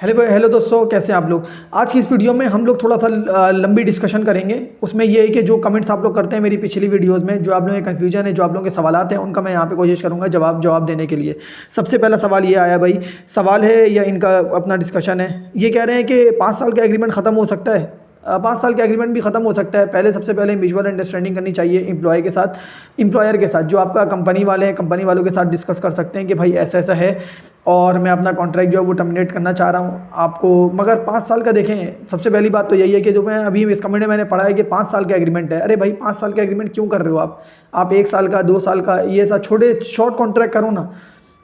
Hello hello दोस्तों, कैसे हैं आप लोग। आज की इस वीडियो में हम लोग थोड़ा सा लंबी डिस्कशन करेंगे। उसमें ये है कि जो कमेंट्स आप लोग करते हैं मेरी पिछली वीडियोस में, जो आप लोगों के कन्फ्यूजन है, जो आप लोगों के सवालात हैं, उनका मैं यहाँ पे कोशिश करूँगा जवाब देने के लिए। सबसे पहला सवाल ये आया भाई, सवाल है या इनका अपना डिस्कशन है। ये कह रहे हैं कि 5 साल का एग्रीमेंट ख़त्म हो सकता है। 5 साल का एग्रीमेंट भी ख़त्म हो सकता है। पहले सबसे पहले म्यूचुअल अंडरस्टैंडिंग करनी चाहिए एम्प्लॉय के साथ, एम्प्लॉयर के साथ, जो आपका कंपनी वाले हैं, कंपनी वालों के साथ डिस्कस कर सकते हैं कि भाई ऐसा ऐसा है और मैं अपना कॉन्ट्रैक्ट जो है वो टर्मिनेट करना चाह रहा हूँ आपको। मगर 5 साल का देखें, सबसे पहली बात तो यही है कि जो मैं अभी इस कमेंट में मैंने पढ़ा है कि 5 साल का एग्रीमेंट है। अरे भाई 5 साल का एग्रीमेंट क्यों कर रहे हो आप 1 साल का 2 साल का ये सब छोटे शॉर्ट कॉन्ट्रैक्ट करो ना।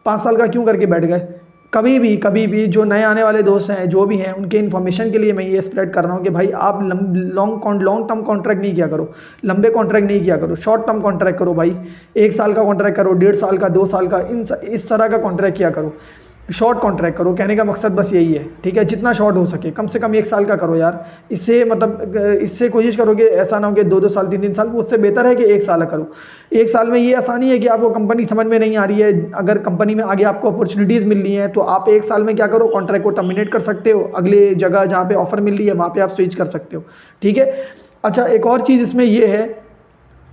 5 साल का क्यों करके बैठ गए। कभी भी जो नए आने वाले दोस्त हैं, जो भी हैं, उनके इन्फॉर्मेशन के लिए मैं ये स्प्रेड कर रहा हूँ कि भाई आप लॉन्ग टर्म कॉन्ट्रैक्ट नहीं किया करो, लंबे कॉन्ट्रैक्ट नहीं किया करो, शॉर्ट टर्म कॉन्ट्रैक्ट करो भाई। 1 साल का कॉन्ट्रैक्ट करो, 1.5 साल का, 2 साल का, इस तरह का कॉन्ट्रैक्ट किया करो। शॉर्ट कॉन्ट्रैक्ट करो, कहने का मकसद बस यही है, ठीक है। जितना शॉर्ट हो सके, कम से कम 1 साल का करो यार। इससे मतलब इससे कोशिश करो कि ऐसा ना हो कि 2-2 साल 3-3 साल, उससे बेहतर है कि 1 साल करो। 1 साल में ये आसानी है कि आपको कंपनी समझ में नहीं आ रही है, अगर कंपनी में आगे आपको अपॉर्चुनिटीज़ मिल रही हैं तो आप 1 साल में क्या करो, कॉन्ट्रैक्ट को टर्मिनेट कर सकते हो। अगले जगह जहाँ पे ऑफर मिल रही है वहाँ पे आप स्विच कर सकते हो, ठीक है। अच्छा, एक और चीज़ इसमें ये है,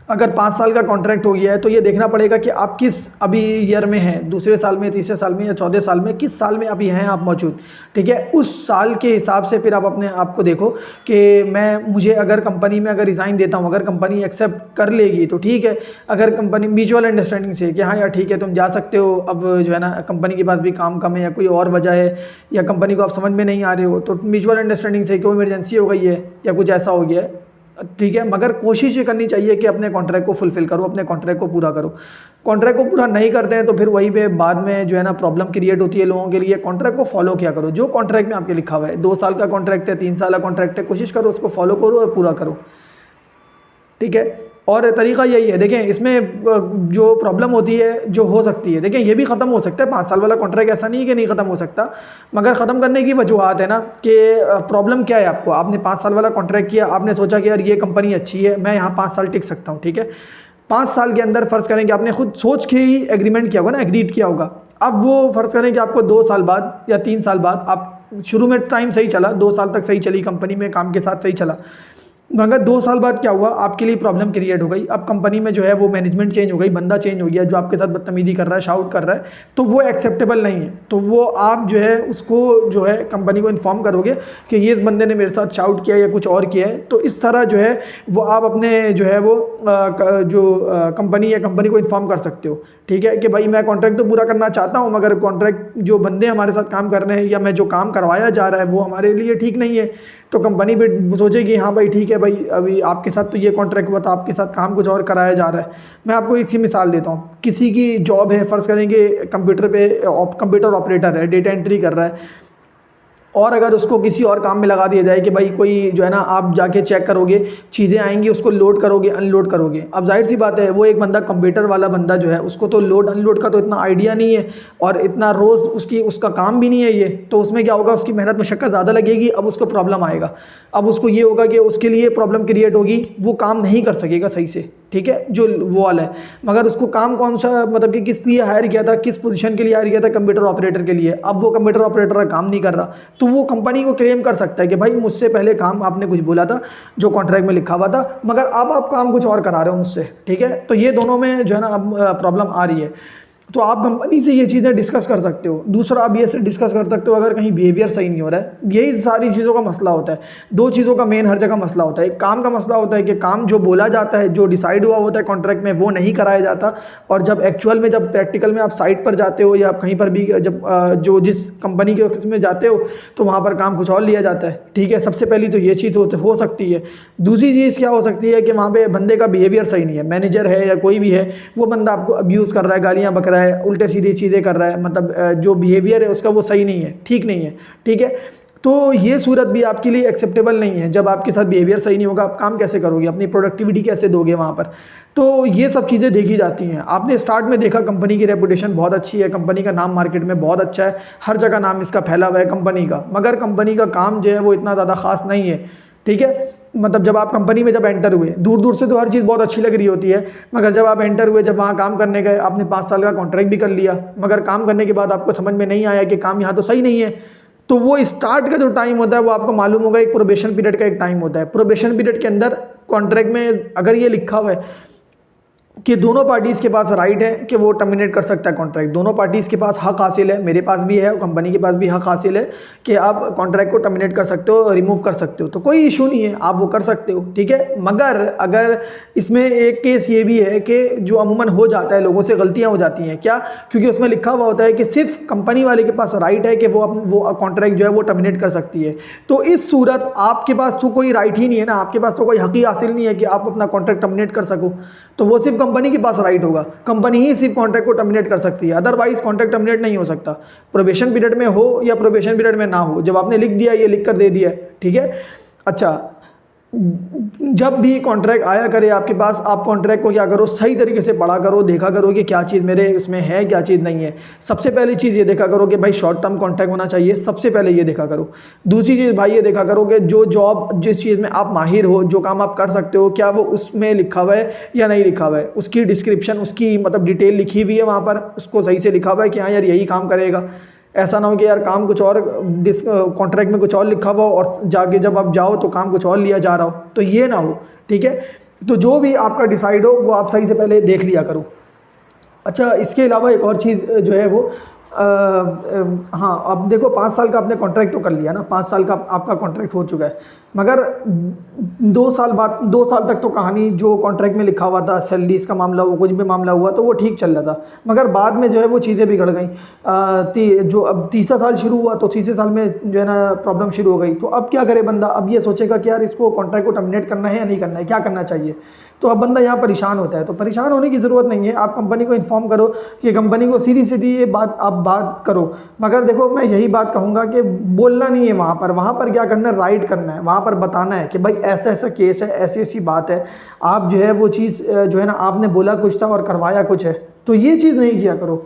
अगर 5 साल का कॉन्ट्रैक्ट हो गया है तो ये देखना पड़ेगा कि आप किस अभी ईयर में हैं, दूसरे साल में, तीसरे साल में या चौथे साल में, किस साल में अभी हैं आप मौजूद, ठीक है। उस साल के हिसाब से फिर आप अपने आप को देखो कि मुझे अगर कंपनी में अगर रिज़ाइन देता हूँ, अगर कंपनी एक्सेप्ट कर लेगी तो ठीक है। अगर कंपनी म्यूचुअल अंडरस्टैंडिंग से कि हाँ यार ठीक है तुम जा सकते हो, अब जो है ना कंपनी के पास भी काम कम है या कोई और वजह है या कंपनी को आप समझ में नहीं आ रहे हो, तो म्यूचुअल अंडरस्टैंडिंग से कोई इमरजेंसी हो गई है या कुछ ऐसा हो गया है, ठीक है। मगर कोशिश ये करनी चाहिए कि अपने कॉन्ट्रैक्ट को फुलफिल करो, अपने कॉन्ट्रैक्ट को पूरा करो। कॉन्ट्रैक्ट को पूरा नहीं करते हैं तो फिर वही पे बाद में जो है ना प्रॉब्लम क्रिएट होती है लोगों के लिए। कॉन्ट्रैक्ट को फॉलो किया करो, जो कॉन्ट्रैक्ट में आपके लिखा हुआ है, 2 साल का कॉन्ट्रैक्ट है, 3 साल का कॉन्ट्रैक्ट है, कोशिश करो उसको फॉलो करो और पूरा करो, ठीक है। और तरीका यही है, देखें इसमें जो प्रॉब्लम होती है, जो हो सकती है, देखें ये भी ख़त्म हो सकता है। 5 साल वाला कॉन्ट्रैक्ट ऐसा नहीं है कि नहीं ख़त्म हो सकता, मगर ख़त्म करने की वजूहत है ना कि प्रॉब्लम क्या है आपको। आपने 5 साल वाला कॉन्ट्रैक्ट किया, आपने सोचा कि यार ये कंपनी अच्छी है, मैं यहाँ 5 साल टिक सकता हूँ, ठीक है। 5 साल के अंदर फ़र्ज़ करें कि आपने खुद सोच के ही एग्रीमेंट किया होगा ना, एग्रीड किया होगा। अब वो फ़र्ज़ करें कि आपको 2 साल बाद या 3 साल बाद, आप शुरू में टाइम सही चला, 2 साल तक सही चली कंपनी में, काम के साथ सही चला, मगर 2 साल बाद क्या हुआ, आपके लिए प्रॉब्लम क्रिएट हो गई। अब कंपनी में जो है वो मैनेजमेंट चेंज हो गई, बंदा चेंज हो गया जो आपके साथ बदतमीजी कर रहा है, शाउट कर रहा है, तो वो एक्सेप्टेबल नहीं है। तो वो आप जो है उसको जो है कंपनी को इन्फॉर्म करोगे कि ये इस बंदे ने मेरे साथ शाउट किया या कुछ और किया है। तो इस तरह जो है वो आप अपने जो है वो कंपनी है, कंपनी को इन्फॉर्म कर सकते हो, ठीक है, कि भाई मैं कॉन्ट्रैक्ट तो पूरा करना चाहता हूँ, मगर कॉन्ट्रैक्ट जो बंदे हमारे साथ काम कर रहे हैं या मैं जो काम करवाया जा रहा है वो हमारे लिए ठीक नहीं है। तो कंपनी भी सोचेगी हाँ भाई ठीक है भाई, अभी आपके साथ तो ये कॉन्ट्रैक्ट हुआ था, आपके साथ काम कुछ और कराया जा रहा है। मैं आपको इसी मिसाल देता हूँ, किसी की जॉब है, फ़र्ज़ करेंगे कंप्यूटर पे कंप्यूटर ऑपरेटर है, डेटा एंट्री कर रहा है, और अगर उसको किसी और काम में लगा दिया जाए कि भाई कोई जो है ना, आप जाके चेक करोगे, चीज़ें आएंगी, उसको लोड करोगे, अनलोड करोगे। अब जाहिर सी बात है वो एक बंदा कंप्यूटर वाला बंदा जो है उसको तो लोड अनलोड का तो इतना आइडिया नहीं है और इतना रोज़ उसका काम भी नहीं है ये, तो उसमें क्या होगा, उसकी मेहनत मशक्क़त ज़्यादा लगेगी। अब उसको प्रॉब्लम आएगा, अब उसको ये होगा कि उसके लिए प्रॉब्लम क्रिएट होगी, वो काम नहीं कर सकेगा सही से, ठीक है, जो वो वाला है। मगर उसको काम कौन सा, मतलब कि किस लिए हायर किया था, किस पोजीशन के लिए हायर किया था, कंप्यूटर ऑपरेटर के लिए। अब वो कंप्यूटर ऑपरेटर का काम नहीं कर रहा, तो वो कंपनी को क्लेम कर सकता है कि भाई मुझसे पहले काम आपने कुछ बोला था जो कॉन्ट्रैक्ट में लिखा हुआ था, मगर अब आप काम कुछ और करा रहे हो मुझसे, ठीक है। तो ये दोनों में जो है ना अब प्रॉब्लम आ रही है, तो आप कंपनी से ये चीज़ें डिस्कस कर सकते हो। दूसरा आप ये डिस्कस कर सकते हो अगर कहीं बिहेवियर सही नहीं हो रहा है, यही सारी चीज़ों का मसला होता है। 2 चीज़ों का मेन हर जगह मसला होता है। एक काम का मसला होता है कि काम जो बोला जाता है, जो डिसाइड हुआ होता है कॉन्ट्रैक्ट में, वो नहीं कराया जाता, और जब एक्चुअल में, जब प्रैक्टिकल में आप साइट पर जाते हो या आप कहीं पर भी जब जो जिस कंपनी के ऑफिस में जाते हो तो वहाँ पर काम कुछ और लिया जाता है, ठीक है। सबसे पहली तो ये चीज़ हो सकती है। दूसरी चीज़ क्या हो सकती है कि वहाँ पर बंदे का बिहेवियर सही नहीं है, मैनेजर है या कोई भी है, वो बंदा आपको अब्यूज़ कर रहा है, गालियाँ बक रहा है, उल्टे सीधे चीज़ें कर रहा है, मतलब जो बिहेवियर है उसका वो सही नहीं है, ठीक नहीं है, ठीक है। तो ये सूरत भी आपके लिए एक्सेप्टेबल नहीं है। जब आपके साथ बिहेवियर सही नहीं होगा, आप काम कैसे करोगे, अपनी प्रोडक्टिविटी कैसे दोगे वहाँ पर। तो ये सब चीज़ें देखी जाती हैं। आपने स्टार्ट में देखा कंपनी की रेपुटेशन बहुत अच्छी है, कंपनी का नाम मार्केट में बहुत अच्छा है, हर जगह नाम इसका फैला हुआ है कंपनी का, मगर कंपनी का काम जो है वो इतना ज़्यादा खास नहीं है, ठीक है। मतलब जब आप कंपनी में जब एंटर हुए, दूर दूर से तो हर चीज़ बहुत अच्छी लग रही होती है, मगर जब आप एंटर हुए, जब वहाँ काम करने गए, आपने 5 साल का कॉन्ट्रैक्ट भी कर लिया, मगर काम करने के बाद आपको समझ में नहीं आया कि काम यहाँ तो सही नहीं है, तो वो स्टार्ट का जो टाइम होता है वो आपको मालूम होगा, एक प्रोबेशन पीरियड का एक टाइम होता है। प्रोबेशन पीरियड के अंदर कॉन्ट्रैक्ट में अगर ये लिखा हुआ है कि दोनों पार्टीज़ के पास राइट है कि वो टर्मिनेट कर सकता है कॉन्ट्रैक्ट, दोनों पार्टीज़ के पास हक हासिल है, मेरे पास भी है और कंपनी के पास भी हक हासिल है कि आप कॉन्ट्रैक्ट को टर्मिनेट कर सकते हो, रिमूव कर सकते हो, तो कोई इशू नहीं है, आप वो कर सकते हो, ठीक है। मगर अगर इसमें एक केस ये भी है कि जो अमूमन हो जाता है, लोगों से गलतियाँ हो जाती हैं, क्या, क्योंकि उसमें लिखा हुआ होता है कि सिर्फ कंपनी वाले के पास राइट है कि वो कॉन्ट्रैक्ट जो है वो टर्मिनेट कर सकती है। तो इस सूरत आपके पास तो कोई राइट ही नहीं है ना, आपके पास तो कोई हक ही हासिल नहीं है कि आप अपना कॉन्ट्रैक्ट टर्मिनेट कर सको, तो वो सिर्फ कंपनी के पास राइट होगा, कंपनी ही सिर्फ कॉन्ट्रैक्ट को टर्मिनेट कर सकती है, अदरवाइज कॉन्ट्रैक्ट टर्मिनेट नहीं हो सकता, प्रोबेशन पीरियड में हो या प्रोबेशन पीरियड में ना हो। जब आपने लिख दिया, ये लिख कर दे दिया, ठीक है। अच्छा, जब भी कॉन्ट्रैक्ट आया करे आपके पास, आप कॉन्ट्रैक्ट को क्या करो, सही तरीके से पढ़ा करो, देखा करो कि क्या चीज़ मेरे इसमें है, क्या चीज़ नहीं है। सबसे पहली चीज़ ये देखा करो कि भाई शॉर्ट टर्म कॉन्ट्रैक्ट होना चाहिए, सबसे पहले ये देखा करो। दूसरी चीज़ भाई ये देखा करो कि जो जॉब, जिस चीज़ में आप माहिर हो, जो काम आप कर सकते हो, क्या वो उसमें लिखा हुआ है या नहीं लिखा हुआ है, उसकी डिस्क्रिप्शन, उसकी मतलब डिटेल लिखी हुई है वहाँ पर, उसको सही से लिखा हुआ है कि हाँ यार यही काम करेगा। ऐसा ना हो कि यार काम कुछ और, कॉन्ट्रैक्ट में कुछ और लिखा हुआ हो और जाके जब आप जाओ तो काम कुछ और लिया जा रहा हो, तो ये ना हो, ठीक है। तो जो भी आपका डिसाइड हो वो आप सही से पहले देख लिया करो। अच्छा, इसके अलावा एक और चीज़ जो है वो हाँ, अब देखो 5 साल का आपने कॉन्ट्रैक्ट तो कर लिया ना, 5 साल का आपका कॉन्ट्रैक्ट हो चुका है, मगर 2 साल बाद, 2 साल तक तो कहानी जो कॉन्ट्रैक्ट में लिखा हुआ था, सैलरीज का मामला हुआ, कुछ भी मामला हुआ, तो वो ठीक चल रहा था, मगर बाद में जो है वो चीज़ें बिगड़ गई। जो अब तीसरा साल शुरू हुआ तो तीसरे साल में जो है ना प्रॉब्लम शुरू हो गई। तो अब क्या करे बंदा, अब ये सोचेगा कि यार इसको कॉन्ट्रैक्ट को टर्मिनेट करना है या नहीं करना है, क्या करना चाहिए। तो अब बंदा यहाँ परेशान होता है। तो परेशान होने की ज़रूरत नहीं है, आप कंपनी को इन्फॉर्म करो कि कंपनी को सीधी सीधी ये बात आप बात करो। मगर देखो, मैं यही बात कहूँगा कि बोलना नहीं है वहाँ पर क्या करना है, राइट करना है, वहाँ पर बताना है कि भाई ऐसा ऐसा केस है, ऐसी ऐसी बात है, आप जो है वो चीज़ जो है ना, आपने बोला कुछ था और करवाया कुछ है, तो ये चीज़ नहीं किया करो,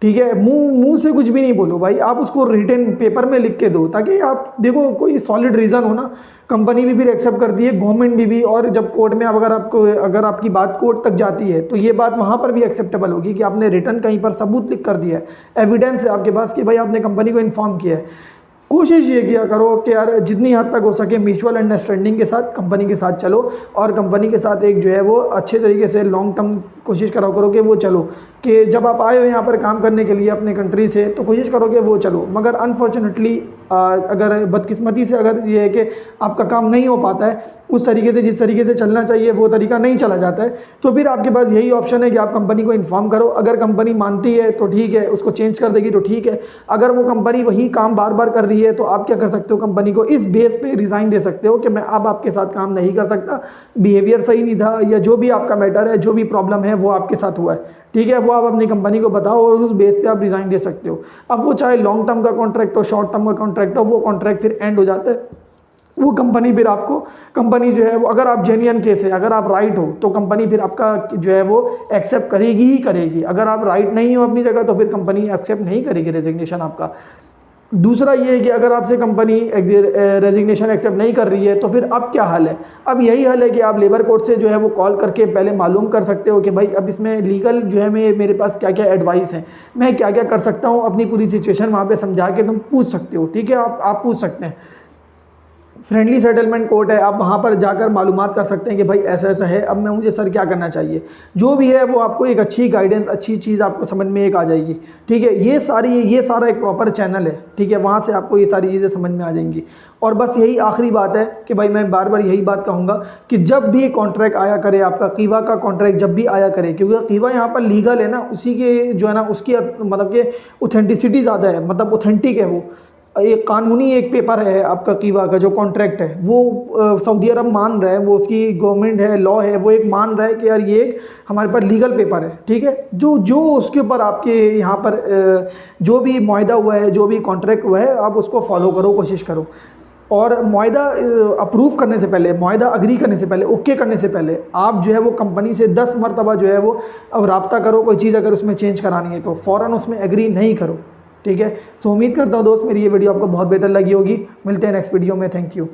ठीक है। मुंह से कुछ भी नहीं बोलो भाई, आप उसको रिटन पेपर में लिख के दो, ताकि आप देखो कोई सॉलिड रीज़न हो ना, कंपनी भी फिर एक्सेप्ट करती है, गवर्नमेंट भी और जब कोर्ट में अगर आपकी बात कोर्ट तक जाती है तो ये बात वहाँ पर भी एक्सेप्टेबल होगी कि आपने रिटन कहीं पर सबूत लिख कर दिया है, एविडेंस है आपके पास कि भाई आपने कंपनी को इन्फॉर्म किया है। कोशिश ये किया करो कि यार जितनी हद तक हो सके म्यूचुअल अंडरस्टैंडिंग के साथ कंपनी के साथ चलो, और कंपनी के साथ एक जो है वो अच्छे तरीके से लॉन्ग टर्म कोशिश करो कि वो चलो, कि जब आप आए हो यहाँ पर काम करने के लिए अपने कंट्री से, तो कोशिश करो कि वो चलो। मगर अनफॉर्चुनेटली अगर बदकिस्मती से अगर ये है कि आपका काम नहीं हो पाता है उस तरीके से, जिस तरीके से चलना चाहिए वो तरीका नहीं चला जाता है, तो फिर आपके पास यही ऑप्शन है कि आप कंपनी को इन्फॉर्म करो। अगर कंपनी मानती है तो ठीक है, उसको चेंज कर देगी तो ठीक है। अगर वो कंपनी वही काम बार बार कर रही है तो आप क्या कर सकते हो, कंपनी को इस बेस पे रिज़ाइन दे सकते हो कि मैं अब आपके साथ काम नहीं कर सकता, बिहेवियर सही नहीं था, या जो भी आपका मैटर है, जो भी प्रॉब्लम है वो आपके साथ हुआ है, ठीक है। वो आप अपनी कंपनी को बताओ और उस बेस पे आप रिज़ाइन दे सकते हो। अब वो चाहे लॉन्ग टर्म का कॉन्ट्रैक्ट हो, शॉर्ट टर्म का कॉन्ट्रैक्ट हो, वो कॉन्ट्रैक्ट फिर एंड हो जाता है। वो कंपनी फिर आपको, कंपनी जो है वो, अगर आप जेन्युइन केस है, अगर आप राइट हो, तो कंपनी फिर आपका जो है वो एक्सेप्ट करेगी ही करेगी। अगर आप राइट नहीं हो अपनी जगह तो फिर कंपनी एक्सेप्ट नहीं करेगी रेजिग्नेशन आपका। दूसरा ये है कि अगर आपसे कंपनी रेजिग्नेशन एक्सेप्ट नहीं कर रही है तो फिर अब क्या हल है। अब यही हल है कि आप लेबर कोर्ट से जो है वो कॉल करके पहले मालूम कर सकते हो कि भाई अब इसमें लीगल जो है मेरे पास क्या क्या एडवाइस है, मैं क्या क्या कर सकता हूँ, अपनी पूरी सिचुएशन वहाँ पे समझा के तुम पूछ सकते हो, ठीक है। आप पूछ सकते हैं। फ्रेंडली सेटलमेंट कोर्ट है, आप वहाँ पर जाकर मालूमात कर सकते हैं कि भाई ऐसा ऐसा है, अब मैं मुझे सर क्या करना चाहिए, जो भी है वो आपको एक अच्छी गाइडेंस, अच्छी चीज़ आपको समझ में एक आ जाएगी, ठीक है। ये सारा एक प्रॉपर चैनल है, ठीक है, वहाँ से आपको ये सारी चीज़ें समझ में आ जाएंगी। और बस यही आखिरी बात है कि भाई मैं बार बार यही बात कहूँगा कि जब भी कॉन्ट्रैक्ट आया करे आपका, कीवा का कॉन्ट्रैक्ट जब भी आया करे, क्योंकि कीवा यहाँ पर लीगल है ना, उसी के जो है ना उसकी मतलब कि ऑथेंटिसिटी ज़्यादा है, मतलब ऑथेंटिक है वो, एक कानूनी एक पेपर है आपका कीवा का जो कॉन्ट्रैक्ट है, वो सऊदी अरब मान रहा है, वो उसकी गवर्नमेंट है, लॉ है, वो एक मान रहा है कि यार ये एक हमारे पास लीगल पेपर है, ठीक है। जो उसके ऊपर आपके यहाँ पर जो भी मुआहदा हुआ है, जो भी कॉन्ट्रैक्ट हुआ है, आप उसको फॉलो करो, कोशिश करो। और मुआहदा अप्रूव करने से पहले, मुआहदा अग्री करने से पहले, ओके करने से पहले आप जो है वो कंपनी से 10 मरतबा जो है वो अब रब्ता करो। कोई चीज़ अगर उसमें चेंज करानी है तो फ़ौरन उसमें एग्री नहीं करो, ठीक है। सो उम्मीद करता हूँ दोस्त मेरी ये वीडियो आपको बहुत बेहतर लगी होगी। मिलते हैं नेक्स्ट वीडियो में। Thank you.